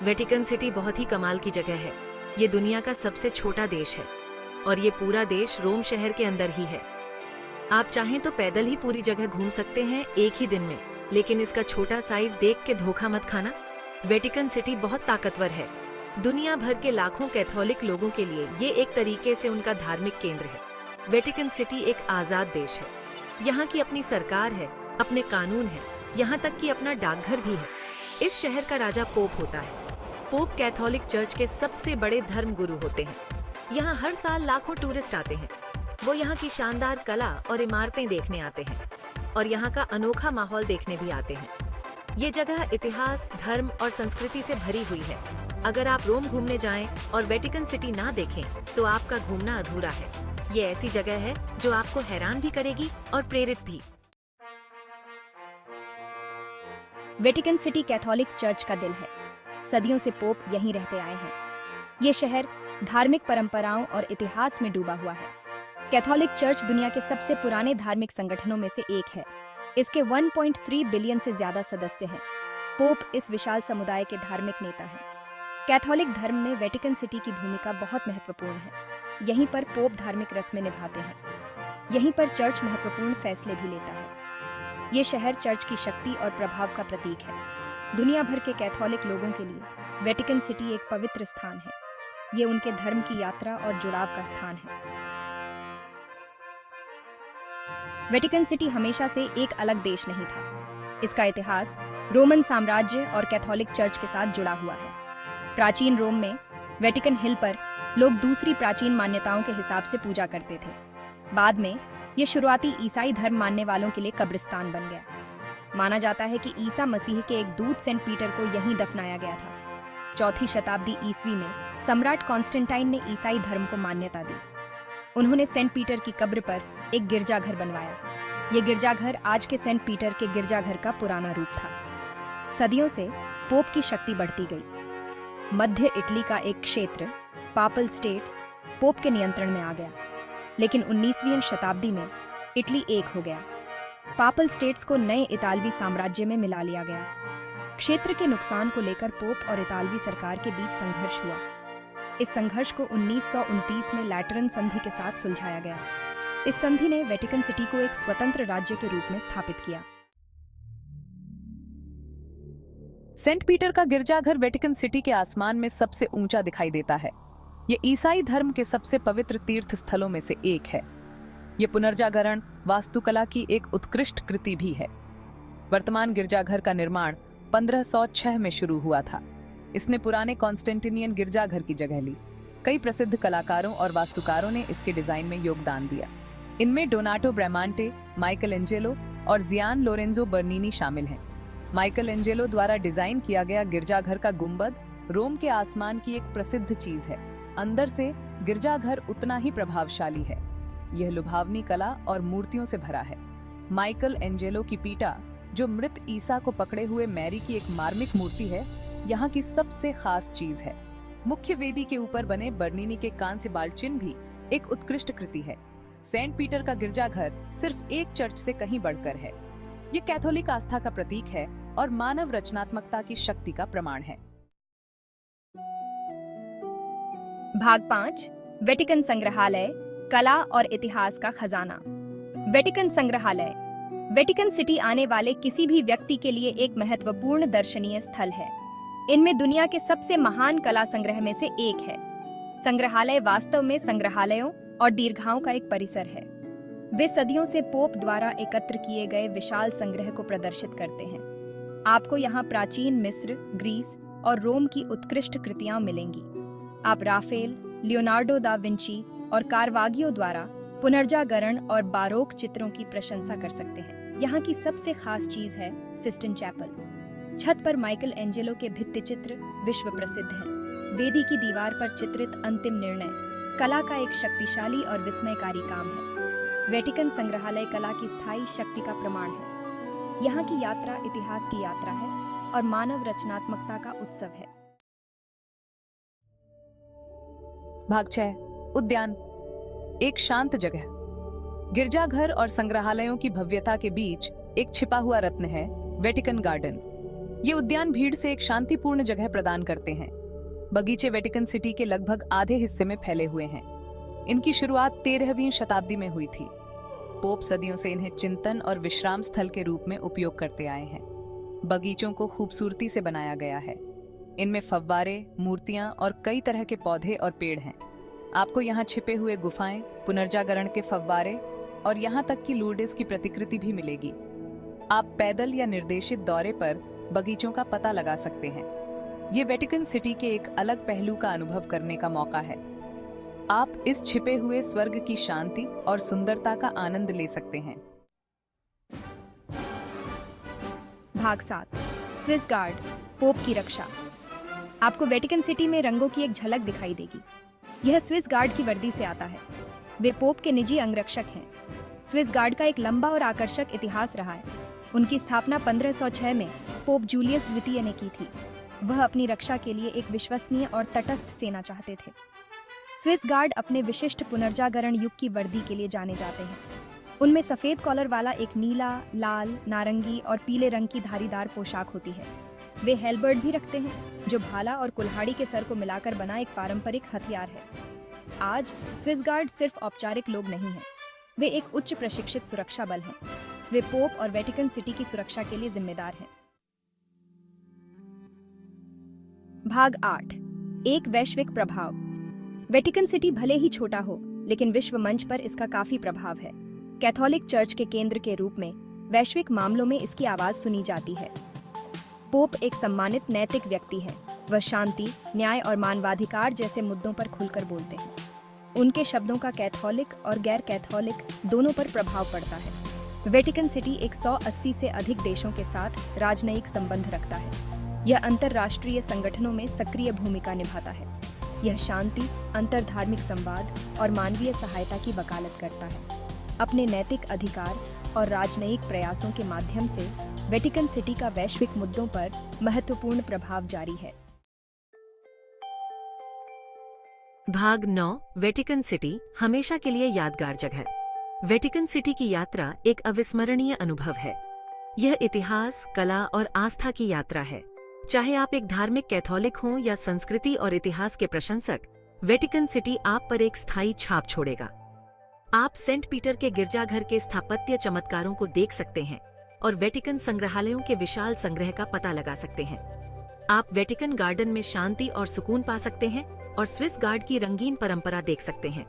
Vatican city बहुत ही कमाल की जगह है। ये दुनिया का सबसे छोटा देश है और ये पूरा देश रोम शहर के अंदर ही है। आप चाहें तो पैदल ही पूरी जगह घूम सकते हैं एक ही दिन में, लेकिन इसका छोटा साइज देख के धोखा मत खाना। वेटिकन सिटी बहुत ताकतवर है। दुनिया भर के लाखों कैथोलिक लोगों के लिए ये एक तरीके से उनका धार्मिक केंद्र है। वेटिकन सिटी एक आजाद देश है। यहाँ की अपनी सरकार है, अपने कानून है, यहाँ तक कि अपना डाकघर भी है। इस शहर का राजा पोप होता है। पोप कैथोलिक चर्च के सबसे बड़े धर्म गुरु होते हैं। यहाँ हर साल लाखों टूरिस्ट आते हैं। वो यहाँ की शानदार कला और इमारतें देखने आते हैं और यहाँ का अनोखा माहौल देखने भी आते हैं। ये जगह इतिहास, धर्म और संस्कृति से भरी हुई है। अगर आप रोम घूमने जाएं और वेटिकन सिटी ना देखें तो आपका घूमना अधूरा है। ये ऐसी जगह है जो आपको हैरान भी करेगी और प्रेरित भी। वेटिकन सिटी कैथोलिक चर्च का दिल है। सदियों से पोप यहीं रहते आए हैं। ये शहर धार्मिक परंपराओं और इतिहास में डूबा हुआ है। कैथोलिक चर्च दुनिया के सबसे पुराने धार्मिक संगठनों में से एक है। इसके 1.3 बिलियन से ज्यादा सदस्य हैं। पोप इस विशाल समुदाय के धार्मिक नेता हैं। कैथोलिक धर्म में वेटिकन सिटी की भूमिका बहुत महत्वपूर्ण है। यहीं पर पोप धार्मिक रस्में निभाते हैं। यहीं पर चर्च महत्वपूर्ण फैसले भी लेता है। ये शहर चर्च की शक्ति और प्रभाव का प्रतीक है। दुनिया भर के कैथोलिक लोगों के लिए वेटिकन सिटी एक पवित्र स्थान है। ये उनके धर्म की यात्रा और जुड़ाव का स्थान है। वेटिकन सिटी हमेशा से एक अलग देश नहीं था। इसका इतिहास रोमन साम्राज्य और कैथोलिक चर्च के साथ जुड़ा हुआ है। प्राचीन रोम में वेटिकन हिल पर लोग दूसरी प्राचीन मान्यताओं के हिसाब से पूजा करते थे। बाद में ये शुरुआती ईसाई धर्म मानने वालों के लिए कब्रिस्तान बन गया। माना जाता है कि ईसा मसीह के एक दूत सेंट पीटर को यहीं दफनाया गया था। 4वीं शताब्दी ईस्वी में सम्राट कॉन्स्टेंटाइन ने ईसाई धर्म को मान्यता दी। उन्होंने सेंट पीटर की कब्र पर एक गिरजाघर बनवाया। ये गिरजाघर आज के सेंट पीटर के गिरजाघर का पुराना रूप था। सदियों से पोप की शक्ति बढ़ती गई। मध्य इटली का एक क्षेत्र, पापल स्टेट्स, पोप के नियंत्रण में आ गया। लेकिन 19वीं शताब्दी में इटली एक हो गया। पापल स्टेट्स को नए इतालवी साम्राज्य में मिला लिया गया। क्षेत्र के नुकसान को लेकर पोप और इतालवी सरकार के बीच संघर्ष हुआ। इस संघर्ष को 1929 में लैटरन संधि के साथ सुलझाया गया। इस संधि ने वेटिकन सिटी को एक स्वतंत्र राज्य के रूप में स्थापित किया। सेंट पीटर का गिरजाघर वेटिकन सिटी के आसमान में सबसे ऊंचा दिखाई देता है। ये ईसाई धर्म के सबसे पवित्र तीर्थ स्थलों में से एक है। ये पुनर्जागरण वास्तुकला की एक उत्कृष्ट कृति भी है। वर्तमान गिरजाघर का निर्माण 1506 में शुरू हुआ था। इसने पुराने कॉन्स्टेंटिनियन गिरजाघर की जगह ली। कई प्रसिद्ध कलाकारों और वास्तुकारों ने इसके डिजाइन में योगदान दिया। इनमें डोनाटो ब्रामांटे, माइकल एंजेलो और जियान लोरेंजो बर्नीनी शामिल हैं। माइकल एंजेलो द्वारा डिजाइन किया गया गिरजाघर का गुंबद रोम के आसमान की एक प्रसिद्ध चीज है। अंदर से गिरजाघर उतना ही प्रभावशाली है। यह लुभावनी कला और मूर्तियों से भरा है। माइकल एंजेलो की पीटा, जो मृत ईसा को पकड़े हुए मैरी की एक मार्मिक मूर्ति है, यहाँ की सबसे खास चीज है। मुख्य वेदी के ऊपर बने बर्नीनी के कांस्य बाल चिन्ह भी एक उत्कृष्ट कृति है। सेंट पीटर का गिरजाघर सिर्फ एक चर्च से कहीं बढ़कर है। ये कैथोलिक आस्था का प्रतीक है और मानव रचनात्मकता की शक्ति का प्रमाण है। भाग 5, वेटिकन संग्रहालय, कला और इतिहास का खजाना। वेटिकन संग्रहालय वेटिकन सिटी आने वाले किसी भी व्यक्ति के लिए एक महत्वपूर्ण दर्शनीय स्थल है। इनमें दुनिया के सबसे महान कला संग्रह में से एक है। संग्रहालय वास्तव में संग्रहालयों और दीर्घाओं का एक परिसर है। वे सदियों से पोप द्वारा एकत्र किए गए विशाल संग्रह को प्रदर्शित करते हैं। आपको यहाँ प्राचीन मिस्र, ग्रीस और रोम की उत्कृष्ट कृतियां मिलेंगी। आप राफेल, लियोनार्डो दा विंची और कार्वागियो द्वारा पुनर्जागरण और बारोक चित्रों की प्रशंसा कर सकते हैं। यहाँ की सबसे खास चीज है सिस्टिन चैपल। छत पर माइकल एंजेलो के भित्ति चित्र विश्व प्रसिद्ध हैं। वेदी की दीवार पर चित्रित अंतिम निर्णय कला का एक शक्तिशाली और विस्मयकारी काम है। वेटिकन संग्रहालय कला की स्थायी शक्ति का प्रमाण है। यहाँ की यात्रा इतिहास की यात्रा है और मानव रचनात्मकता का उत्सव है। भाग 6, उद्यान, एक शांत जगह। गिरजाघर और संग्रहालयों की भव्यता के बीच एक छिपा हुआ रत्न है, वेटिकन गार्डन। ये उद्यान भीड़ से एक शांतिपूर्ण जगह प्रदान करते हैं। बगीचे वेटिकन सिटी के लगभग आधे हिस्से में फैले हुए हैं। इनकी शुरुआत 13वीं शताब्दी में हुई थी। पोप सदियों से इन्हें चिंतन और विश्राम स्थल के रूप में उपयोग करते आए हैं। बगीचों को खूबसूरती से बनाया गया है। इनमें फव्वारे, मूर्तियां और कई तरह के पौधे और पेड़ हैं। आपको यहाँ छिपे हुए गुफाएं, पुनर्जागरण के फव्वारे और यहाँ तक कि लूर्डेस की प्रतिकृति भी मिलेगी। आप पैदल या निर्देशित दौरे पर बगीचों का पता लगा सकते हैं। ये वेटिकन सिटी के एक अलग पहलू का अनुभव करने का मौका है। आप इस छिपे हुए स्वर्ग की शांति और सुंदरता का आनंद ले सकते हैं। भाग 7, स्विस गार्ड, पोप की रक्षा। आपको वेटिकन सिटी में रंगों की एक झलक दिखाई देगी। यह स्विस गार्ड की वर्दी से आता है। वे पोप के निजी अंगरक्षक हैं। स्विस गार्ड का एक लंबा और आकर्षक इतिहास रहा है। उनकी स्थापना 1506 में पोप जूलियस द्वितीय ने की थी। वह अपनी रक्षा के लिए एक विश्वसनीय और तटस्थ सेना चाहते थे। स्विस गार्ड अपने विशिष्ट पुनर्जागरण युग की वर्दी के लिए जाने जाते हैं। उनमें सफेद कॉलर वाला एक नीला, लाल, नारंगी और पीले रंग की धारीदार पोशाक होती है। वे हेलबर्ड भी रखते हैं, जो भाला और कुल्हाड़ी के सर को मिलाकर बना एक पारंपरिक हथियार है। आज स्विस गार्ड सिर्फ औपचारिक लोग नहीं हैं, वे एक उच्च प्रशिक्षित सुरक्षा बल हैं। वे पोप और वेटिकन सिटी की सुरक्षा के लिए जिम्मेदार हैं। भाग 8, एक वैश्विक प्रभाव। वेटिकन सिटी भले ही छोटा हो, लेकिन विश्व मंच पर इसका काफी प्रभाव है। कैथोलिक चर्च के केंद्र के रूप में वैश्विक मामलों में इसकी आवाज सुनी जाती है। पोप एक सम्मानित नैतिक व्यक्ति है। वह शांति, न्याय और मानवाधिकार जैसे मुद्दों पर खुलकर बोलते हैं। उनके शब्दों का कैथोलिक और गैर कैथोलिक दोनों पर प्रभाव पड़ता है। वेटिकन सिटी 180 से अधिक देशों के साथ राजनयिक संबंध रखता है। यह अंतर्राष्ट्रीय संगठनों में सक्रिय भूमिका निभाता है। यह शांति, अंतर्धार्मिक संवाद और मानवीय सहायता की वकालत करता है। अपने नैतिक अधिकार और राजनयिक प्रयासों के माध्यम से वेटिकन सिटी का वैश्विक मुद्दों पर महत्वपूर्ण प्रभाव जारी है। भाग 9, वेटिकन सिटी हमेशा के लिए यादगार जगह। वेटिकन सिटी की यात्रा एक अविस्मरणीय अनुभव है। यह इतिहास, कला और आस्था की यात्रा है। चाहे आप एक धार्मिक कैथोलिक हों या संस्कृति और इतिहास के प्रशंसक, वेटिकन सिटी आप पर एक स्थायी छाप छोड़ेगा। आप सेंट पीटर के गिरजाघर के स्थापत्य चमत्कारों को देख सकते हैं और वेटिकन संग्रहालयों के विशाल संग्रह का पता लगा सकते हैं। आप वेटिकन गार्डन में शांति और सुकून पा सकते हैं और स्विस गार्ड की रंगीन परंपरा देख सकते हैं।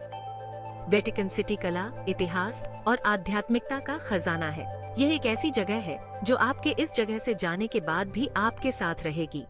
वेटिकन सिटी कला, इतिहास और आध्यात्मिकता का खजाना है। यह एक ऐसी जगह है जो आपके इस जगह से जाने के बाद भी आपके साथ रहेगी।